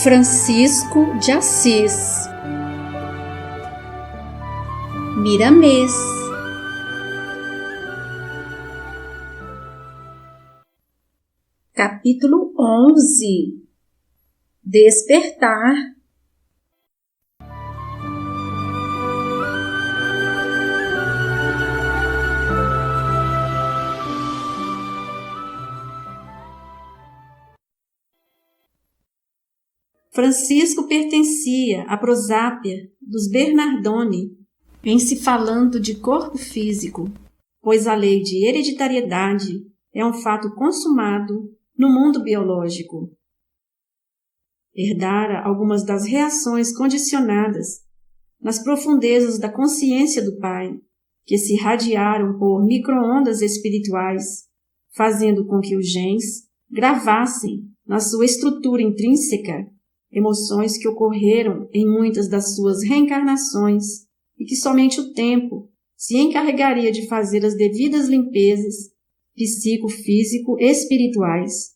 Francisco de Assis, Miramês. Capítulo 11. Despertar. Francisco pertencia à prosápia dos Bernardoni, em se falando de corpo físico, pois a lei de hereditariedade é um fato consumado no mundo biológico. Herdara algumas das reações condicionadas nas profundezas da consciência do pai, que se irradiaram por micro-ondas espirituais, fazendo com que os genes gravassem na sua estrutura intrínseca emoções que ocorreram em muitas das suas reencarnações e que somente o tempo se encarregaria de fazer as devidas limpezas psicofísico-espirituais.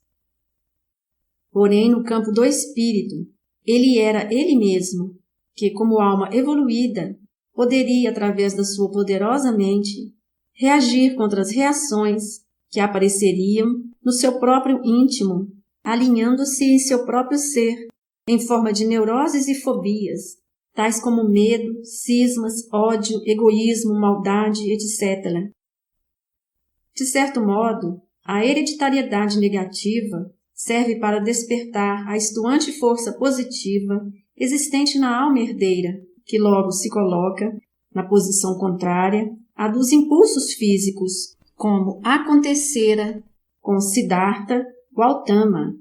Porém, no campo do espírito, ele era ele mesmo, que, como alma evoluída, poderia, através da sua poderosa mente, reagir contra as reações que apareceriam no seu próprio íntimo, alinhando-se em seu próprio ser, em forma de neuroses e fobias, tais como medo, cismas, ódio, egoísmo, maldade, etc. De certo modo, a hereditariedade negativa serve para despertar a estuante força positiva existente na alma herdeira, que logo se coloca na posição contrária à dos impulsos físicos, como acontecera com Siddhartha Gautama.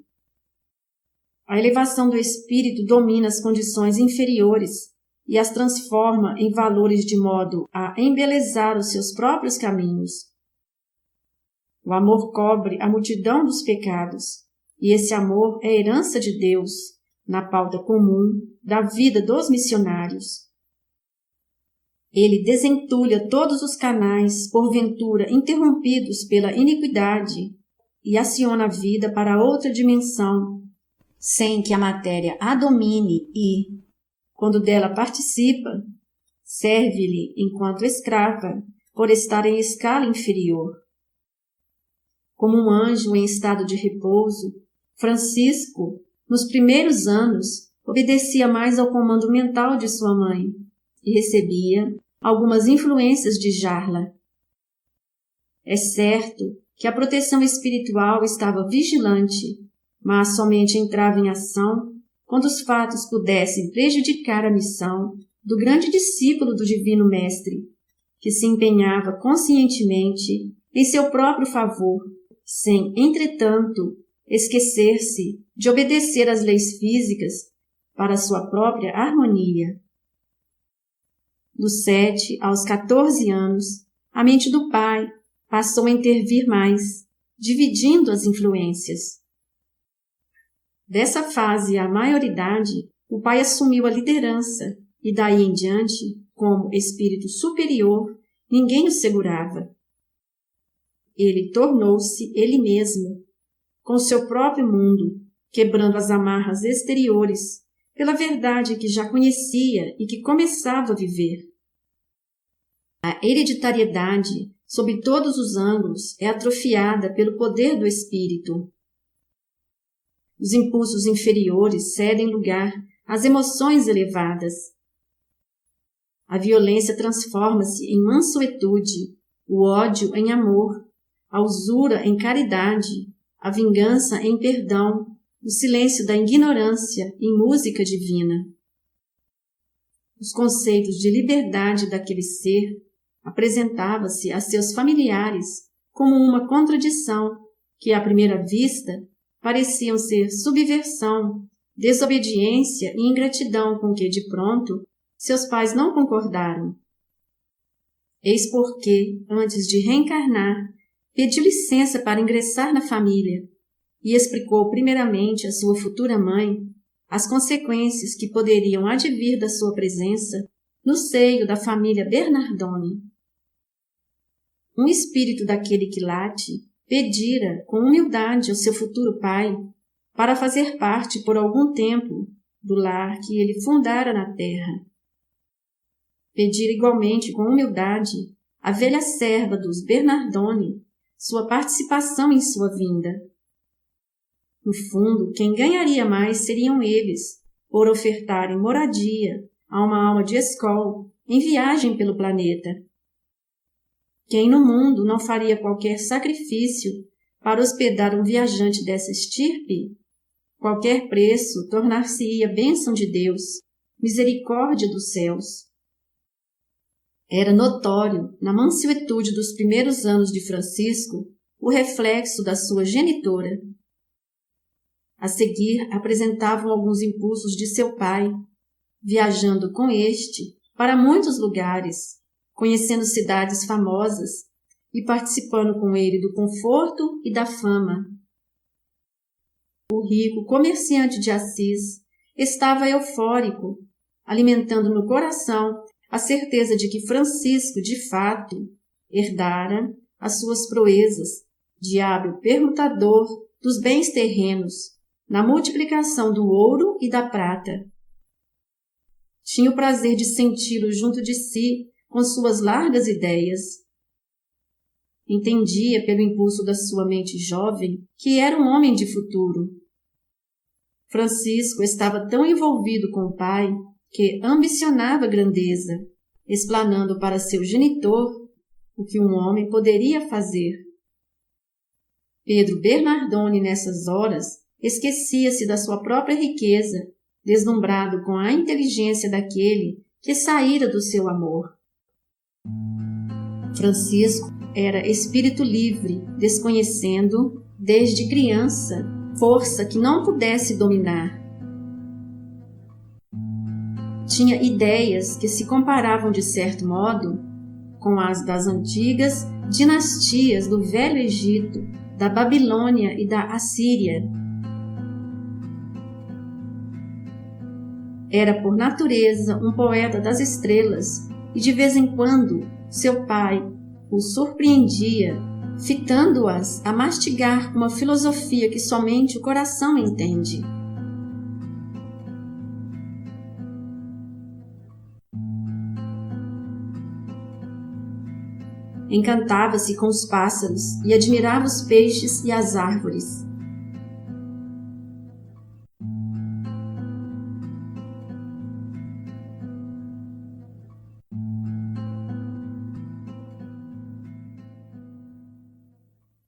A elevação do espírito domina as condições inferiores e as transforma em valores de modo a embelezar os seus próprios caminhos. O amor cobre a multidão dos pecados, e esse amor é herança de Deus, na pauta comum da vida dos missionários. Ele desentulha todos os canais, porventura interrompidos pela iniquidade, e aciona a vida para outra dimensão, sem que a matéria a domine e, quando dela participa, serve-lhe enquanto escrava, por estar em escala inferior. Como um anjo em estado de repouso, Francisco, nos primeiros anos, obedecia mais ao comando mental de sua mãe e recebia algumas influências de Jarla. É certo que a proteção espiritual estava vigilante, mas somente entrava em ação quando os fatos pudessem prejudicar a missão do grande discípulo do Divino Mestre, que se empenhava conscientemente em seu próprio favor, sem, entretanto, esquecer-se de obedecer às leis físicas para sua própria harmonia. Dos 7 aos 14 anos, a mente do pai passou a intervir mais, dividindo as influências. Dessa fase à maioridade, o pai assumiu a liderança e daí em diante, como espírito superior, ninguém o segurava. Ele tornou-se ele mesmo, com seu próprio mundo, quebrando as amarras exteriores, pela verdade que já conhecia e que começava a viver. A hereditariedade, sob todos os ângulos, é atrofiada pelo poder do espírito. Os impulsos inferiores cedem lugar às emoções elevadas. A violência transforma-se em mansuetude, o ódio em amor, a usura em caridade, a vingança em perdão, o silêncio da ignorância em música divina. Os conceitos de liberdade daquele ser apresentava-se a seus familiares como uma contradição que, à primeira vista, pareciam ser subversão, desobediência e ingratidão com que, de pronto, seus pais não concordaram. Eis porque, antes de reencarnar, pediu licença para ingressar na família e explicou primeiramente à sua futura mãe as consequências que poderiam advir da sua presença no seio da família Bernardoni. Um espírito daquele quilate pedira com humildade ao seu futuro pai para fazer parte por algum tempo do lar que ele fundara na terra. Pedir igualmente com humildade à velha serva dos Bernardoni sua participação em sua vinda. No fundo, quem ganharia mais seriam eles, por ofertarem moradia a uma alma de escola em viagem pelo planeta. Quem no mundo não faria qualquer sacrifício para hospedar um viajante dessa estirpe? Qualquer preço tornar-se-ia bênção de Deus, misericórdia dos céus. Era notório, na mansuetude dos primeiros anos de Francisco, o reflexo da sua genitora. A seguir, apresentavam alguns impulsos de seu pai, viajando com este para muitos lugares, conhecendo cidades famosas e participando com ele do conforto e da fama. O rico comerciante de Assis estava eufórico, alimentando no coração a certeza de que Francisco, de fato, herdara as suas proezas de hábil permutador dos bens terrenos, na multiplicação do ouro e da prata. Tinha o prazer de senti-lo junto de si com suas largas ideias. Entendia, pelo impulso da sua mente jovem, que era um homem de futuro. Francisco estava tão envolvido com o pai que ambicionava grandeza, explanando para seu genitor o que um homem poderia fazer. Pedro Bernardoni, nessas horas, esquecia-se da sua própria riqueza, deslumbrado com a inteligência daquele que saíra do seu amor. Francisco era espírito livre, desconhecendo, desde criança, força que não pudesse dominar. Tinha ideias que se comparavam, de certo modo, com as das antigas dinastias do Velho Egito, da Babilônia e da Assíria. Era, por natureza, um poeta das estrelas e, de vez em quando, seu pai o surpreendia, fitando-as a mastigar uma filosofia que somente o coração entende. Encantava-se com os pássaros e admirava os peixes e as árvores.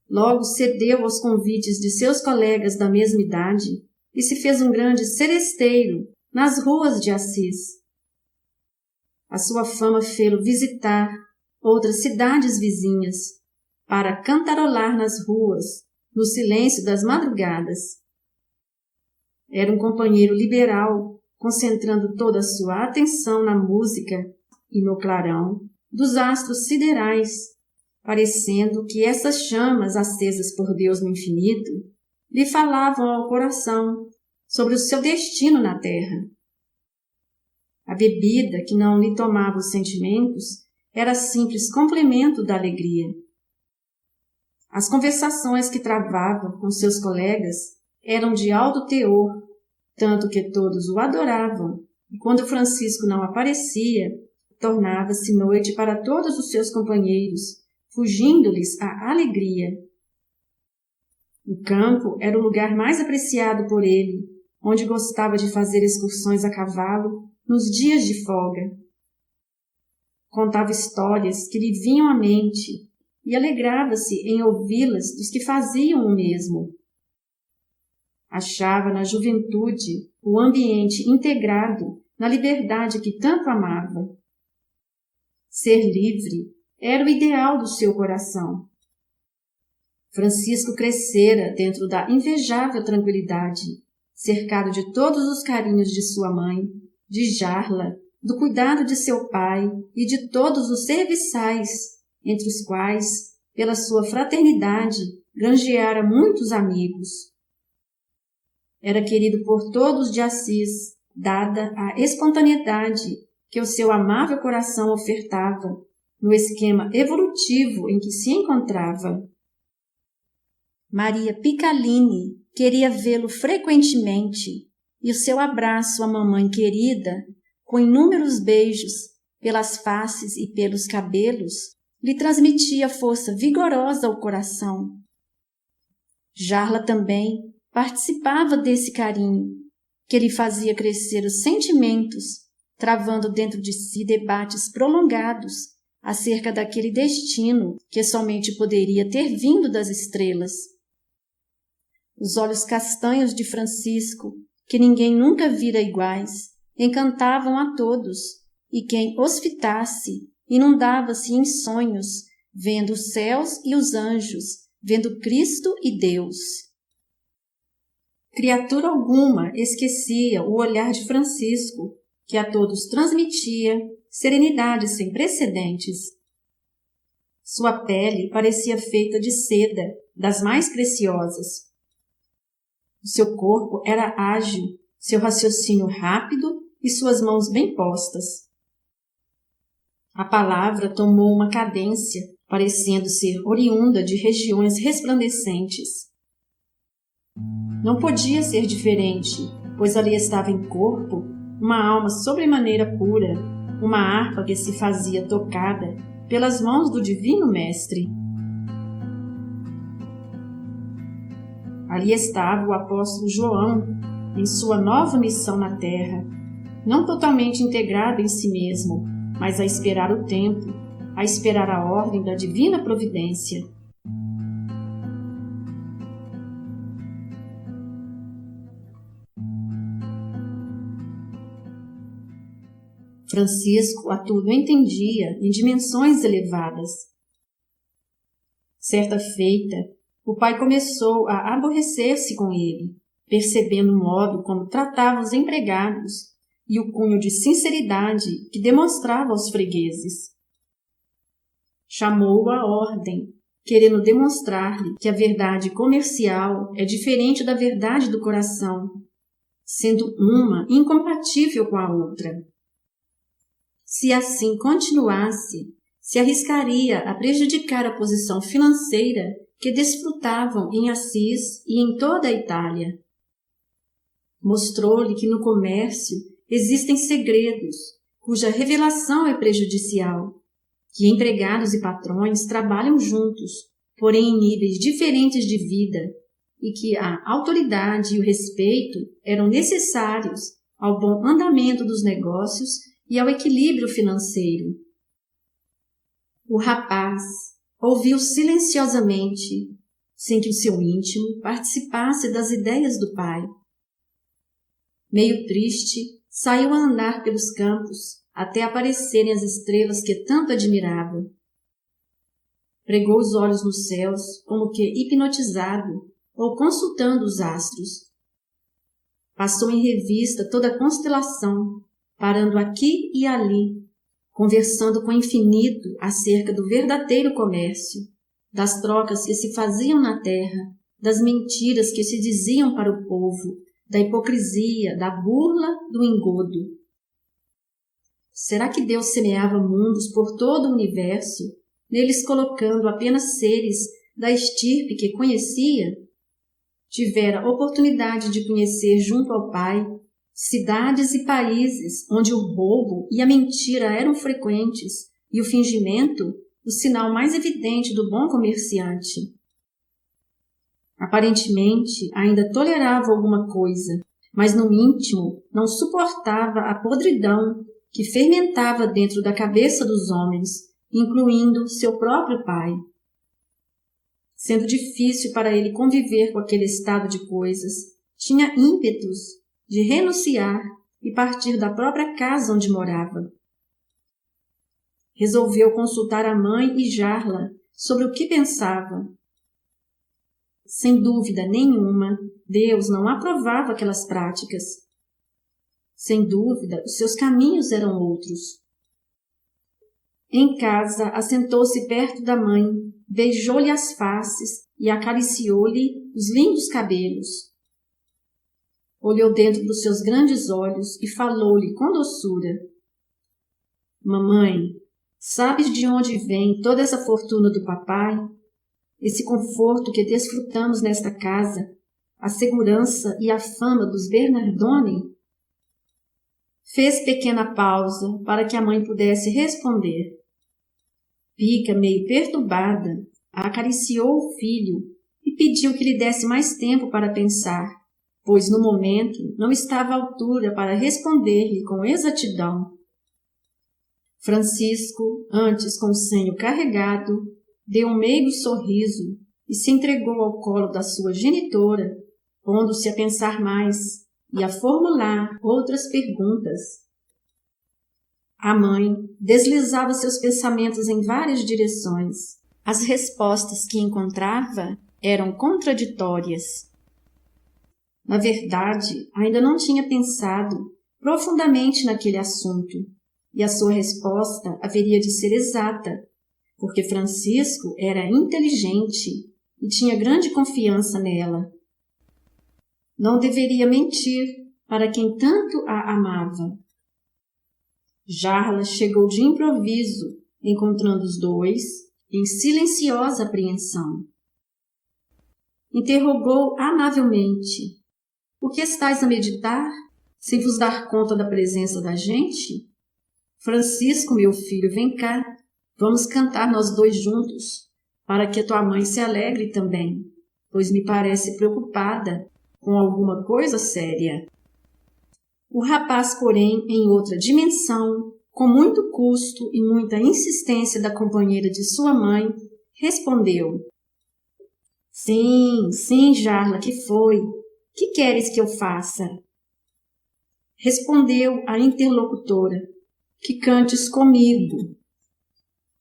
Logo cedeu aos convites de seus colegas da mesma idade e se fez um grande seresteiro nas ruas de Assis. A sua fama fê-lo visitar outras cidades vizinhas, para cantarolar nas ruas, no silêncio das madrugadas. Era um companheiro liberal, concentrando toda a sua atenção na música e no clarão dos astros siderais, parecendo que essas chamas acesas por Deus no infinito lhe falavam ao coração sobre o seu destino na terra. A bebida que não lhe tomava os sentimentos era simples complemento da alegria. As conversações que travava com seus colegas eram de alto teor, tanto que todos o adoravam, e quando Francisco não aparecia, tornava-se noite para todos os seus companheiros, fugindo-lhes a alegria. O campo era o lugar mais apreciado por ele, onde gostava de fazer excursões a cavalo nos dias de folga. Contava histórias que lhe vinham à mente e alegrava-se em ouvi-las dos que faziam o mesmo. Achava na juventude o ambiente integrado na liberdade que tanto amava. Ser livre era o ideal do seu coração. Francisco crescera dentro da invejável tranquilidade, cercado de todos os carinhos de sua mãe, de Jarla, do cuidado de seu pai e de todos os serviçais, entre os quais, pela sua fraternidade, granjeara muitos amigos. Era querido por todos de Assis, dada a espontaneidade que o seu amável coração ofertava no esquema evolutivo em que se encontrava. Maria Piccolini queria vê-lo frequentemente, e o seu abraço à mamãe querida, com inúmeros beijos pelas faces e pelos cabelos, lhe transmitia força vigorosa ao coração. Jarla também participava desse carinho, que lhe fazia crescer os sentimentos, travando dentro de si debates prolongados acerca daquele destino que somente poderia ter vindo das estrelas. Os olhos castanhos de Francisco, que ninguém nunca vira iguais, encantavam a todos, e quem os fitasse inundava-se em sonhos, vendo os céus e os anjos, vendo Cristo e Deus. Criatura alguma esquecia o olhar de Francisco, que a todos transmitia serenidade sem precedentes. Sua pele parecia feita de seda, das mais preciosas. O seu corpo era ágil, seu raciocínio rápido e suas mãos bem postas. A palavra tomou uma cadência, parecendo ser oriunda de regiões resplandecentes. Não podia ser diferente, pois ali estava em corpo uma alma sobremaneira pura, uma harpa que se fazia tocada pelas mãos do Divino Mestre. Ali estava o apóstolo João, em sua nova missão na terra, não totalmente integrado em si mesmo, mas a esperar o tempo, a esperar a ordem da divina providência. Francisco a tudo entendia em dimensões elevadas. Certa feita, o pai começou a aborrecer-se com ele, percebendo o modo como tratava os empregados e o cunho de sinceridade que demonstrava aos fregueses. Chamou-o à ordem, querendo demonstrar-lhe que a verdade comercial é diferente da verdade do coração, sendo uma incompatível com a outra. Se assim continuasse, se arriscaria a prejudicar a posição financeira que desfrutavam em Assis e em toda a Itália. Mostrou-lhe que no comércio existem segredos, cuja revelação é prejudicial, que empregados e patrões trabalham juntos, porém em níveis diferentes de vida, e que a autoridade e o respeito eram necessários ao bom andamento dos negócios e ao equilíbrio financeiro. O rapaz ouviu silenciosamente, sem que o seu íntimo participasse das ideias do pai. Meio triste, saiu a andar pelos campos até aparecerem as estrelas que tanto admirava. Pregou os olhos nos céus, como que hipnotizado ou consultando os astros. Passou em revista toda a constelação, parando aqui e ali, conversando com o infinito acerca do verdadeiro comércio, das trocas que se faziam na terra, das mentiras que se diziam para o povo, da hipocrisia, da burla, do engodo. Será que Deus semeava mundos por todo o universo, neles colocando apenas seres da estirpe que conhecia? Tivera oportunidade de conhecer junto ao Pai cidades e países onde o roubo e a mentira eram frequentes e o fingimento o sinal mais evidente do bom comerciante. Aparentemente, ainda tolerava alguma coisa, mas no íntimo não suportava a podridão que fermentava dentro da cabeça dos homens, incluindo seu próprio pai. Sendo difícil para ele conviver com aquele estado de coisas, tinha ímpetos de renunciar e partir da própria casa onde morava. Resolveu consultar a mãe e Jarla sobre o que pensava. Sem dúvida nenhuma, Deus não aprovava aquelas práticas. Sem dúvida, os seus caminhos eram outros. Em casa, assentou-se perto da mãe, beijou-lhe as faces e acariciou-lhe os lindos cabelos. Olhou dentro dos seus grandes olhos e falou-lhe com doçura. Mamãe, sabes de onde vem toda essa fortuna do papai? esse conforto que desfrutamos nesta casa, a segurança e a fama dos Bernardoni? Fez pequena pausa para que a mãe pudesse responder. Pica, meio perturbada, acariciou o filho e pediu que lhe desse mais tempo para pensar, pois no momento não estava à altura para responder-lhe com exatidão. Francisco, antes com o senho carregado, deu um meigo sorriso e se entregou ao colo da sua genitora, pondo-se a pensar mais e a formular outras perguntas. A mãe deslizava seus pensamentos em várias direções. As respostas que encontrava eram contraditórias. Na verdade, ainda não tinha pensado profundamente naquele assunto, e a sua resposta haveria de ser exata, porque Francisco era inteligente e tinha grande confiança nela. Não deveria mentir para quem tanto a amava. Jarla chegou de improviso, encontrando os dois em silenciosa apreensão. Interrogou amavelmente: "O que estais a meditar, sem vos dar conta da presença da gente? Francisco, meu filho, vem cá, vamos cantar nós dois juntos, para que a tua mãe se alegre também, pois me parece preocupada com alguma coisa séria." O rapaz, porém, em outra dimensão, com muito custo e muita insistência da companheira de sua mãe, respondeu: Sim, Jarla, que foi? Que queres que eu faça?" Respondeu a interlocutora: "Que cantes comigo."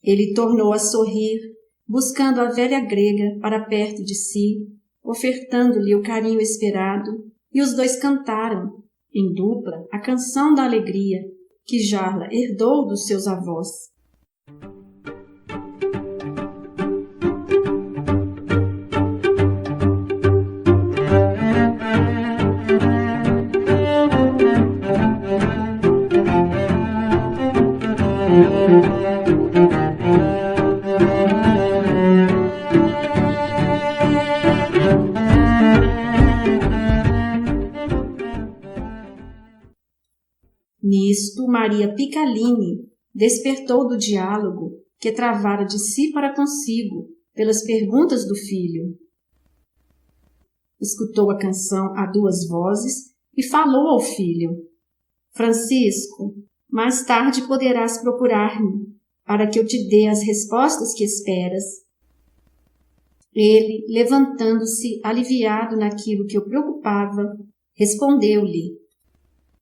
Ele tornou a sorrir, buscando a velha grega para perto de si, ofertando-lhe o carinho esperado, e os dois cantaram, em dupla, a canção da alegria que Jarla herdou dos seus avós. Nisto, Maria Picalini despertou do diálogo que travara de si para consigo pelas perguntas do filho. Escutou a canção a duas vozes e falou ao filho: "Francisco, mais tarde poderás procurar-me, para que eu te dê as respostas que esperas." Ele, levantando-se, aliviado naquilo que o preocupava, respondeu-lhe: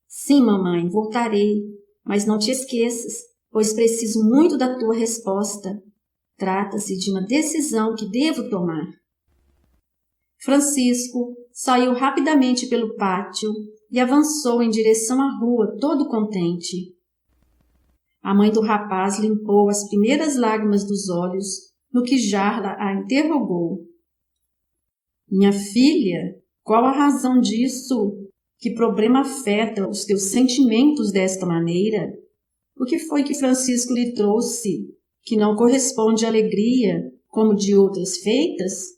"Sim, mamãe, voltarei, mas não te esqueças, pois preciso muito da tua resposta. Trata-se de uma decisão que devo tomar." Francisco saiu rapidamente pelo pátio e avançou em direção à rua, todo contente. A mãe do rapaz limpou as primeiras lágrimas dos olhos no que Jarla a interrogou: "Minha filha, qual a razão disso? Que problema afeta os teus sentimentos desta maneira? O que foi que Francisco lhe trouxe, que não corresponde à alegria, como de outras feitas?"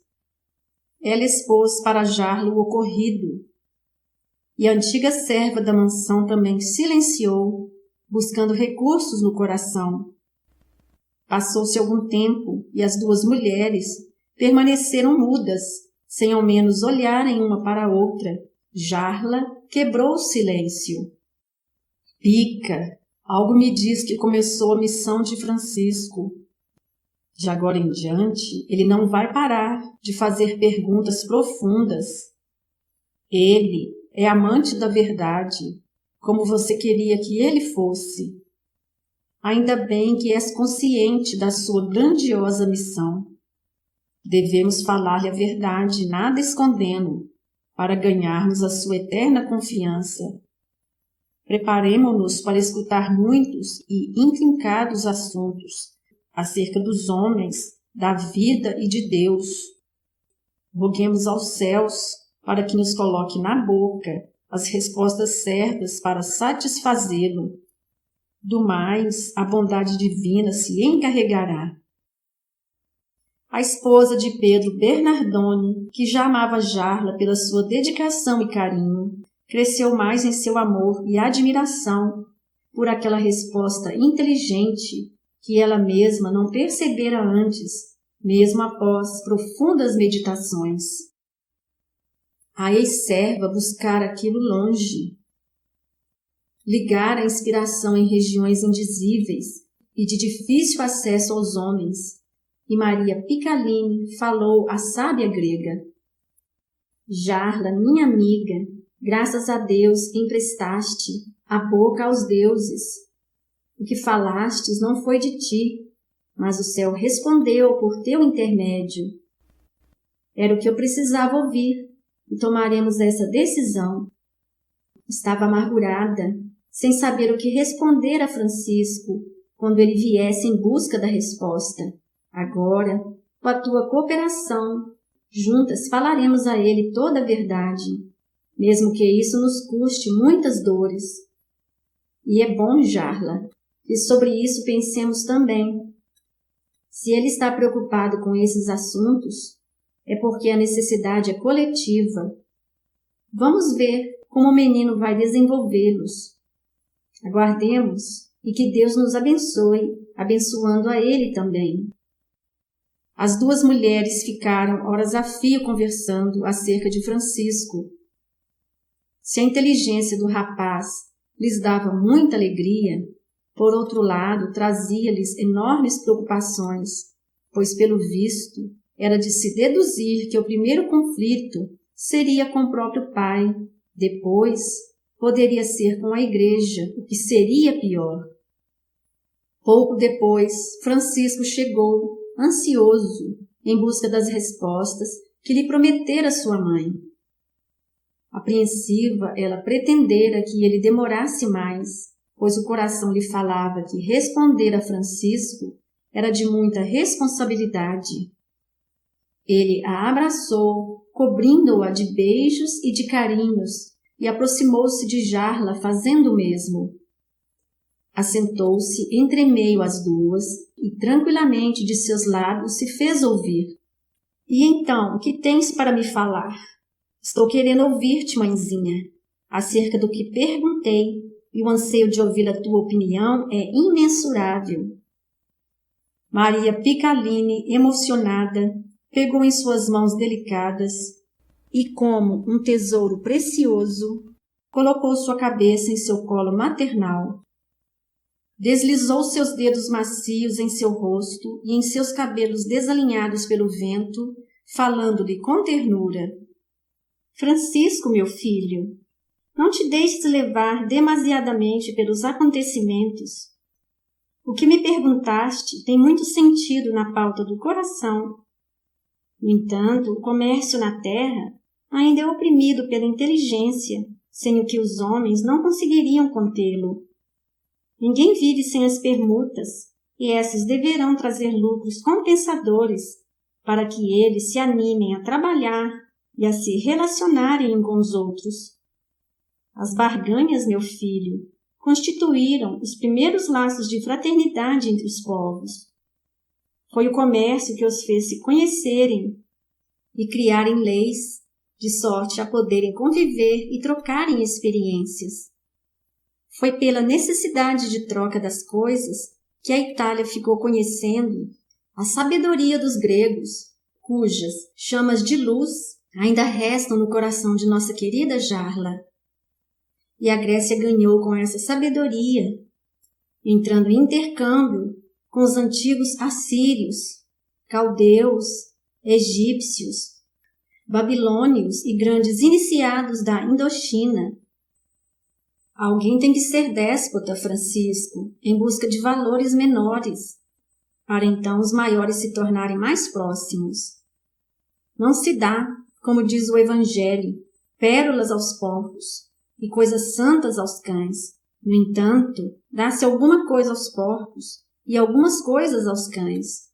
Ela expôs para Jarla o ocorrido, e a antiga serva da mansão também silenciou, buscando recursos no coração. Passou-se algum tempo e as duas mulheres permaneceram mudas, sem ao menos olharem uma para a outra. Jarla quebrou o silêncio. "Pica, algo me diz que começou a missão de Francisco. De agora em diante, ele não vai parar de fazer perguntas profundas. Ele é amante da verdade, como você queria que ele fosse. Ainda bem que és consciente da sua grandiosa missão. Devemos falar-lhe a verdade, nada escondendo, para ganharmos a sua eterna confiança. Preparemo-nos para escutar muitos e intrincados assuntos acerca dos homens, da vida e de Deus. Roguemos aos céus para que nos coloque na boca as respostas certas para satisfazê-lo. Do mais, a bondade divina se encarregará." a esposa de Pedro Bernardone, que já amava Jarla pela sua dedicação e carinho, cresceu mais em seu amor e admiração por aquela resposta inteligente que ela mesma não percebera antes, mesmo após profundas meditações. A ex-serva buscara aquilo longe, ligar a inspiração em regiões indizíveis e de difícil acesso aos homens, e Maria Piccaline falou à sábia grega: Jarla, minha amiga, graças a Deus emprestaste a boca aos deuses. O que falastes não foi de ti, mas o céu respondeu por teu intermédio. Era o que eu precisava ouvir, e tomaremos essa decisão. Estava amargurada, sem saber o que responder a Francisco quando ele viesse em busca da resposta. Agora, com a tua cooperação, juntas falaremos a ele toda a verdade, mesmo que isso nos custe muitas dores. E é bom, Jarla, que sobre isso pensemos também. Se ele está preocupado com esses assuntos, é porque a necessidade é coletiva. Vamos ver como o menino vai desenvolvê-los. Aguardemos e que Deus nos abençoe, abençoando a ele também. As duas mulheres ficaram horas a fio conversando acerca de Francisco. Se a inteligência do rapaz lhes dava muita alegria, por outro lado, trazia-lhes enormes preocupações, pois, pelo visto, era de se deduzir que o primeiro conflito seria com o próprio pai, depois poderia ser com a igreja, o que seria pior. Pouco depois, Francisco chegou, ansioso, em busca das respostas que lhe prometera sua mãe. Apreensiva, ela pretendera que ele demorasse mais, pois o coração lhe falava que responder a Francisco era de muita responsabilidade. Ele a abraçou, cobrindo-a de beijos e de carinhos, e aproximou-se de Jarla fazendo o mesmo. Assentou-se entre meio às duas e tranquilamente de seus lábios se fez ouvir. E então, o que tens para me falar? Estou querendo ouvir-te, mãezinha, acerca do que perguntei, e o anseio de ouvir a tua opinião é imensurável. Maria Piccaline, emocionada, pegou em suas mãos delicadas e, como um tesouro precioso, colocou sua cabeça em seu colo maternal. Deslizou seus dedos macios em seu rosto e em seus cabelos desalinhados pelo vento, falando-lhe com ternura. Francisco, meu filho, não te deixes levar demasiadamente pelos acontecimentos. O que me perguntaste tem muito sentido na pauta do coração. No entanto, o comércio na terra ainda é oprimido pela inteligência, sem o que os homens não conseguiriam contê-lo. Ninguém vive sem as permutas, e essas deverão trazer lucros compensadores para que eles se animem a trabalhar e a se relacionarem com os outros. As barganhas, meu filho, constituíram os primeiros laços de fraternidade entre os povos. Foi o comércio que os fez se conhecerem e criarem leis, de sorte a poderem conviver e trocarem experiências. Foi pela necessidade de troca das coisas que a Itália ficou conhecendo a sabedoria dos gregos, cujas chamas de luz ainda restam no coração de nossa querida Jarla. E a Grécia ganhou com essa sabedoria, entrando em intercâmbio com os antigos assírios, caldeus, egípcios, babilônios e grandes iniciados da Indochina. Alguém tem que ser déspota, Francisco, em busca de valores menores, para então os maiores se tornarem mais próximos. Não se dá, como diz o Evangelho, pérolas aos porcos e coisas santas aos cães. No entanto, dá-se alguma coisa aos porcos e algumas coisas aos cães.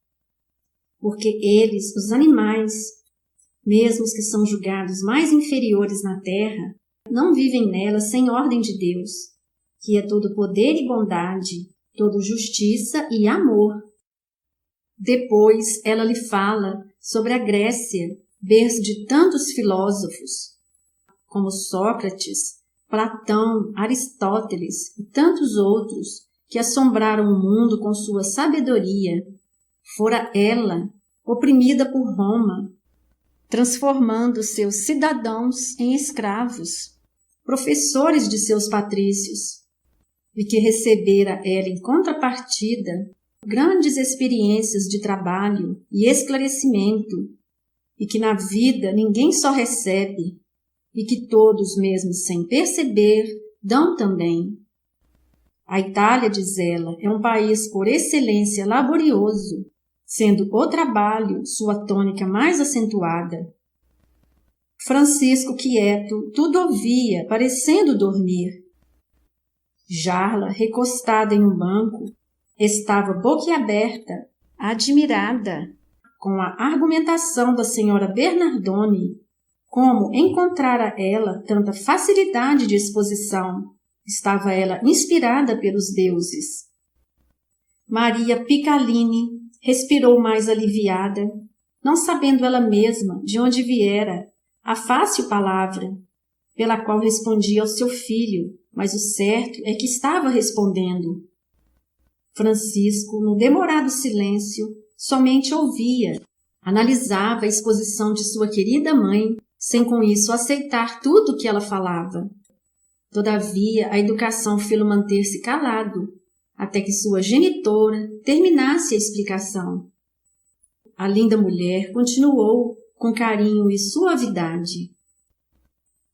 Porque eles, os animais, mesmo os que são julgados mais inferiores na terra, não vivem nela sem ordem de Deus, que é todo poder e bondade, todo justiça e amor. Depois ela lhe fala sobre a Grécia, berço de tantos filósofos, como Sócrates, Platão, Aristóteles e tantos outros que assombraram o mundo com sua sabedoria. Fora ela, oprimida por Roma, transformando seus cidadãos em escravos, professores de seus patrícios, e que recebera ela em contrapartida grandes experiências de trabalho e esclarecimento, e que na vida ninguém só recebe, e que todos, mesmo sem perceber, dão também. A Itália, diz ela, é um país por excelência laborioso, sendo o trabalho sua tônica mais acentuada. Francisco, quieto, tudo ouvia, parecendo dormir. Jarla, recostada em um banco, estava boquiaberta, admirada com a argumentação da senhora Bernardoni. Como encontrara ela tanta facilidade de exposição? Estava ela inspirada pelos deuses. Maria Picalini respirou mais aliviada, não sabendo ela mesma de onde viera a fácil palavra, pela qual respondia ao seu filho, mas o certo é que estava respondendo. Francisco, no demorado silêncio, somente ouvia, analisava a exposição de sua querida mãe, sem com isso aceitar tudo o que ela falava. Todavia, a educação fê-lo manter-se calado, até que sua genitora terminasse a explicação. A linda mulher continuou com carinho e suavidade.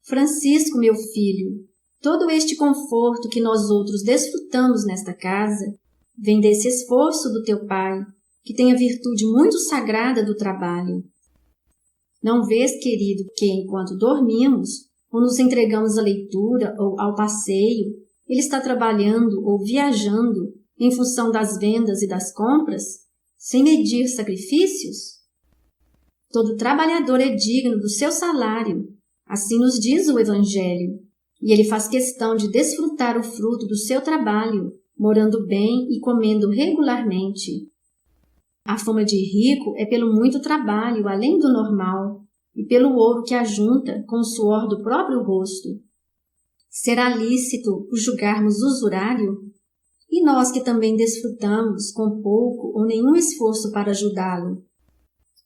Francisco, meu filho, todo este conforto que nós outros desfrutamos nesta casa vem desse esforço do teu pai, que tem a virtude muito sagrada do trabalho. Não vês, querido, que enquanto dormimos, ou nos entregamos à leitura ou ao passeio, ele está trabalhando ou viajando em função das vendas e das compras, sem medir sacrifícios? Todo trabalhador é digno do seu salário, assim nos diz o Evangelho, e ele faz questão de desfrutar o fruto do seu trabalho, morando bem e comendo regularmente. A fama de rico é pelo muito trabalho além do normal e pelo ouro que ajunta com o suor do próprio rosto. Será lícito o julgarmos usurário? E nós que também desfrutamos com pouco ou nenhum esforço para ajudá-lo?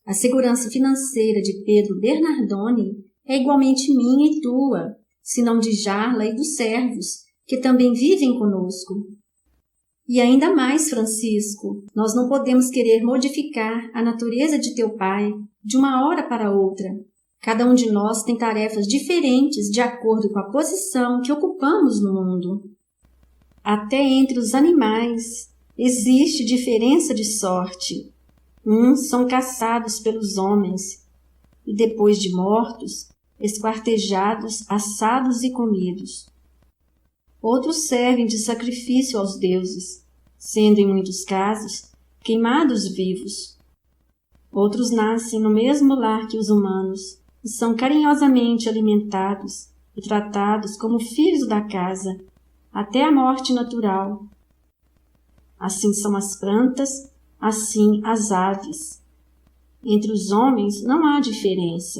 A segurança financeira de Pedro Bernardoni é igualmente minha e tua, se não de Jarla e dos servos, que também vivem conosco. E ainda mais, Francisco, nós não podemos querer modificar a natureza de teu pai de uma hora para outra. Cada um de nós tem tarefas diferentes de acordo com a posição que ocupamos no mundo. Até entre os animais existe diferença de sorte. Uns são caçados pelos homens e, depois de mortos, esquartejados, assados e comidos. Outros servem de sacrifício aos deuses, sendo, em muitos casos, queimados vivos. Outros nascem no mesmo lar que os humanos e são carinhosamente alimentados e tratados como filhos da casa, até a morte natural. Assim são as plantas, assim as aves. Entre os homens não há diferença.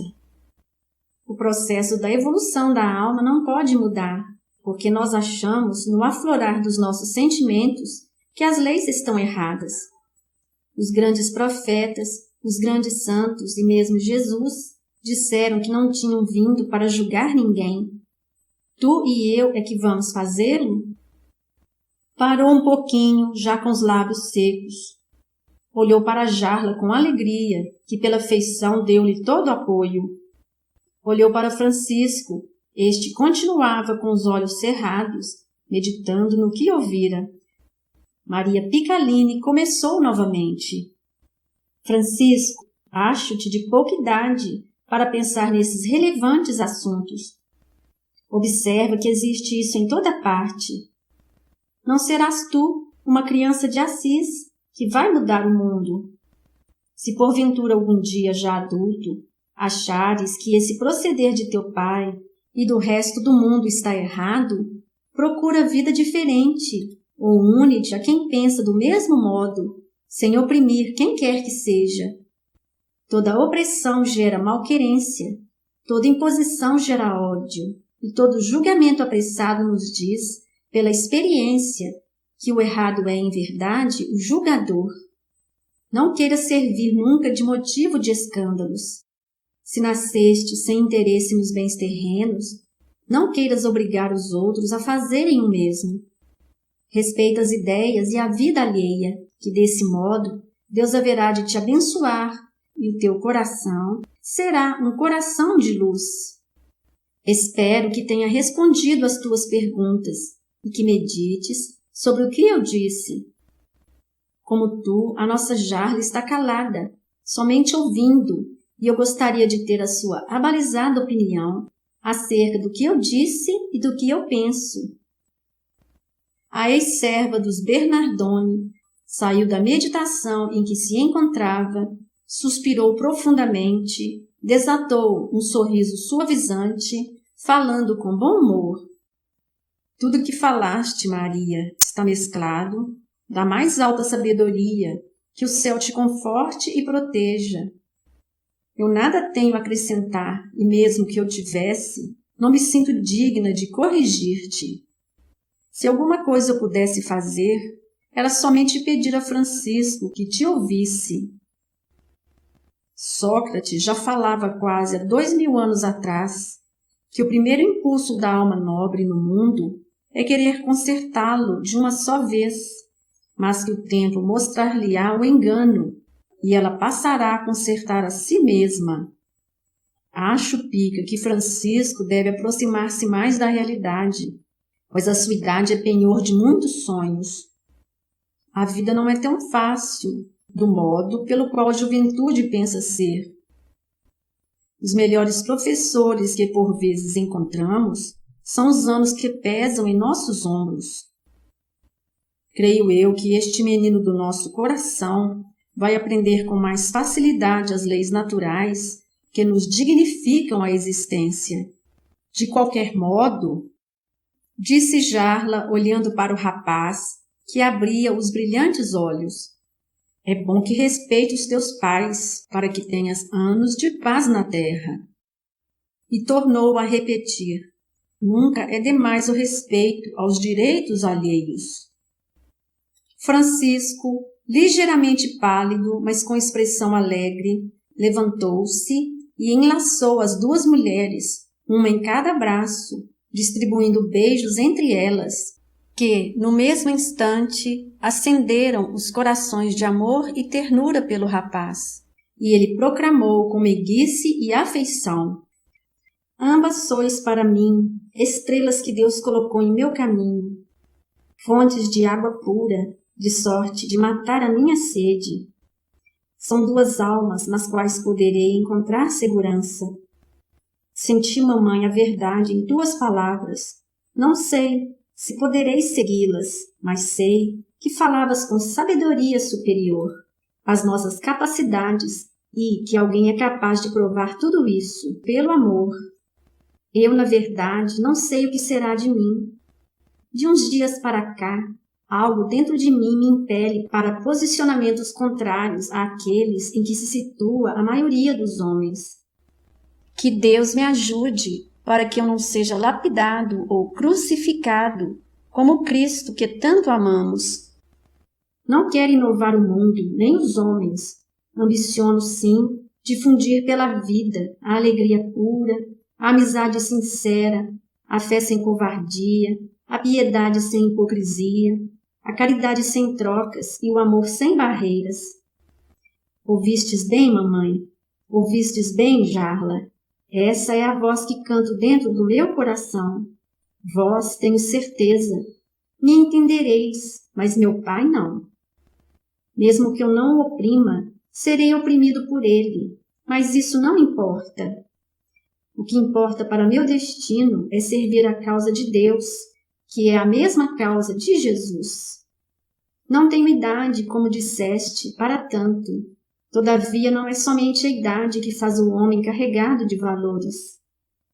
O processo da evolução da alma não pode mudar, porque nós achamos, no aflorar dos nossos sentimentos, que as leis estão erradas. Os grandes profetas, os grandes santos e mesmo Jesus disseram que não tinham vindo para julgar ninguém. Tu e eu é que vamos fazê-lo? Parou um pouquinho, já com os lábios secos. Olhou para Jarla com alegria, que pela feição deu-lhe todo apoio. Olhou para Francisco. Este continuava com os olhos cerrados, meditando no que ouvira. Maria Picalini começou novamente. Francisco, acho-te de pouca idade para pensar nesses relevantes assuntos. Observa que existe isso em toda parte. Não serás tu, uma criança de Assis, que vai mudar o mundo. Se porventura algum dia já adulto, achares que esse proceder de teu pai e do resto do mundo está errado, procura vida diferente, ou une-te a quem pensa do mesmo modo, sem oprimir quem quer que seja. Toda opressão gera malquerência, toda imposição gera ódio, e todo julgamento apressado nos diz, pela experiência, que o errado é, em verdade, o julgador. Não queiras servir nunca de motivo de escândalos. Se nasceste sem interesse nos bens terrenos, não queiras obrigar os outros a fazerem o mesmo. Respeita as ideias e a vida alheia, que desse modo Deus haverá de te abençoar e o teu coração será um coração de luz. Espero que tenha respondido às tuas perguntas e que medites sobre o que eu disse. Como tu, a nossa Jarla está calada, somente ouvindo, e eu gostaria de ter a sua abalizada opinião acerca do que eu disse e do que eu penso. A ex-serva dos Bernardoni saiu da meditação em que se encontrava, suspirou profundamente, desatou um sorriso suavizante, falando com bom humor. Tudo que falaste, Maria, está mesclado da mais alta sabedoria, que o céu te conforte e proteja. Eu nada tenho a acrescentar, e mesmo que eu tivesse, não me sinto digna de corrigir-te. Se alguma coisa eu pudesse fazer, era somente pedir a Francisco que te ouvisse. Sócrates já falava quase há 2000 anos atrás que o primeiro impulso da alma nobre no mundo é querer consertá-lo de uma só vez, mas que o tempo mostrar-lhe-á o engano e ela passará a consertar a si mesma. Acho, Pica, que Francisco deve aproximar-se mais da realidade, pois a sua idade é penhor de muitos sonhos. A vida não é tão fácil, do modo pelo qual a juventude pensa ser. Os melhores professores que por vezes encontramos são os anos que pesam em nossos ombros. Creio eu que este menino do nosso coração vai aprender com mais facilidade as leis naturais que nos dignificam a existência. De qualquer modo, disse Jarla, olhando para o rapaz, que abria os brilhantes olhos, é bom que respeite os teus pais, para que tenhas anos de paz na terra. E tornou a repetir, nunca é demais o respeito aos direitos alheios. Francisco, ligeiramente pálido, mas com expressão alegre, levantou-se e enlaçou as duas mulheres, uma em cada braço, distribuindo beijos entre elas, que, no mesmo instante, acenderam os corações de amor e ternura pelo rapaz, e ele proclamou com meiguice e afeição: ambas sois para mim estrelas que Deus colocou em meu caminho, fontes de água pura, de sorte de matar a minha sede. São duas almas nas quais poderei encontrar segurança. Senti, mamãe, a verdade em tuas palavras. Não sei se poderei segui-las, mas sei que falavas com sabedoria superior às nossas capacidades e que alguém é capaz de provar tudo isso pelo amor. Eu, na verdade, não sei o que será de mim. De uns dias para cá, algo dentro de mim me impele para posicionamentos contrários àqueles em que se situa a maioria dos homens. Que Deus me ajude para que eu não seja lapidado ou crucificado como Cristo que tanto amamos. Não quero inovar o mundo, nem os homens. Ambiciono, sim, difundir pela vida a alegria pura, a amizade sincera, a fé sem covardia, a piedade sem hipocrisia, a caridade sem trocas e o amor sem barreiras. Ouvistes bem, mamãe? Ouvistes bem, Jarla? Essa é a voz que canto dentro do meu coração. Vós, tenho certeza, me entendereis, mas meu pai não. Mesmo que eu não o oprima, serei oprimido por ele, mas isso não importa. O que importa para meu destino é servir a causa de Deus, que é a mesma causa de Jesus. Não tenho idade, como disseste, para tanto. Todavia não é somente a idade que faz o homem carregado de valores,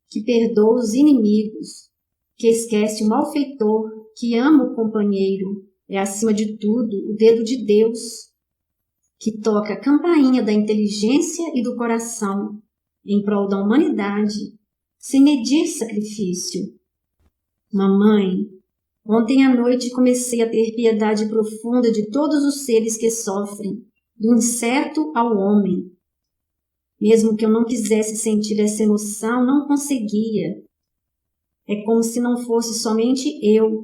que perdoa os inimigos, que esquece o malfeitor, que ama o companheiro, é acima de tudo o dedo de Deus. que toca a campainha da inteligência e do coração em prol da humanidade, sem medir sacrifício. Mamãe, ontem à noite comecei a ter piedade profunda de todos os seres que sofrem, do inseto ao homem. Mesmo que eu não quisesse sentir essa emoção, não conseguia. É como se não fosse somente eu,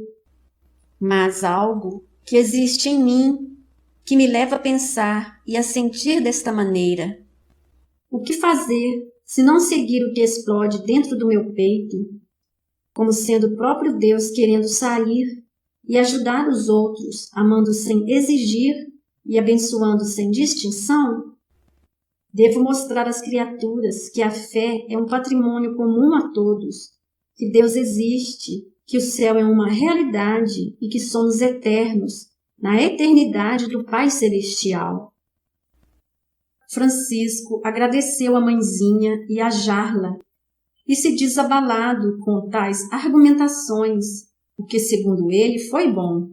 mas algo que existe em mim, que me leva a pensar e a sentir desta maneira. O que fazer se não seguir o que explode dentro do meu peito, como sendo o próprio Deus querendo sair e ajudar os outros, amando sem exigir e abençoando sem distinção? Devo mostrar às criaturas que a fé é um patrimônio comum a todos, que Deus existe, que o céu é uma realidade e que somos eternos na eternidade do Pai Celestial. Francisco agradeceu a mãezinha e a jarla e se diz abalado com tais argumentações, o que, segundo ele, foi bom,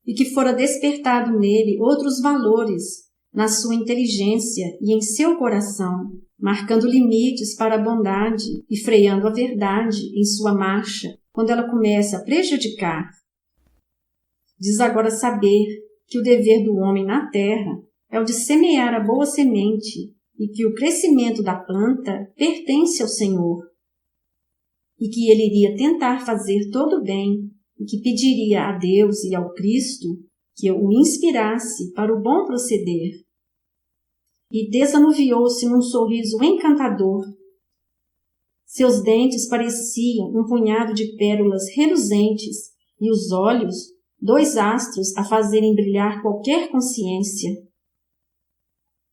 e que fora despertado nele outros valores na sua inteligência e em seu coração, marcando limites para a bondade e freando a verdade em sua marcha quando ela começa a prejudicar. Diz agora saber que o dever do homem na terra é o de semear a boa semente e que o crescimento da planta pertence ao Senhor, e que ele iria tentar fazer todo o bem e que pediria a Deus e ao Cristo que o inspirasse para o bom proceder. E desanuviou-se num sorriso encantador. Seus dentes pareciam um punhado de pérolas reluzentes e os olhos, 2 astros a fazerem brilhar qualquer consciência.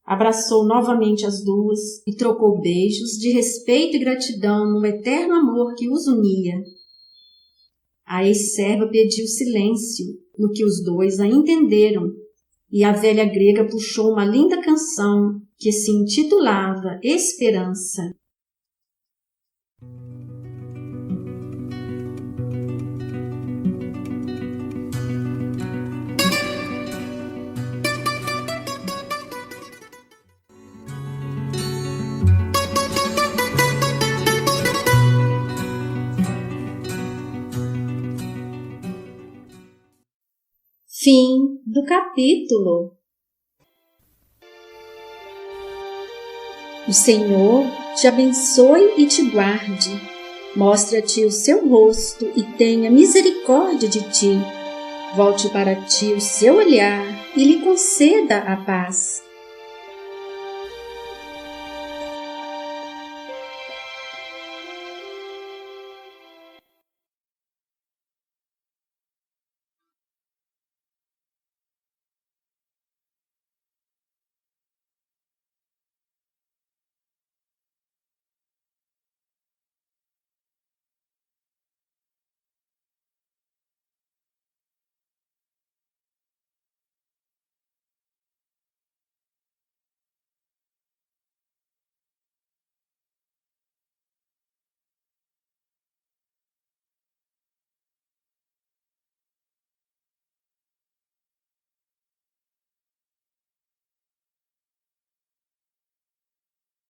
Abraçou novamente as duas e trocou beijos de respeito e gratidão no eterno amor que os unia. A ex-serva pediu silêncio, no que os 2 a entenderam, e a velha grega puxou uma linda canção que se intitulava Esperança. Fim do capítulo. O Senhor te abençoe e te guarde, mostre-te o seu rosto e tenha misericórdia de ti, volte para ti o seu olhar e lhe conceda a paz.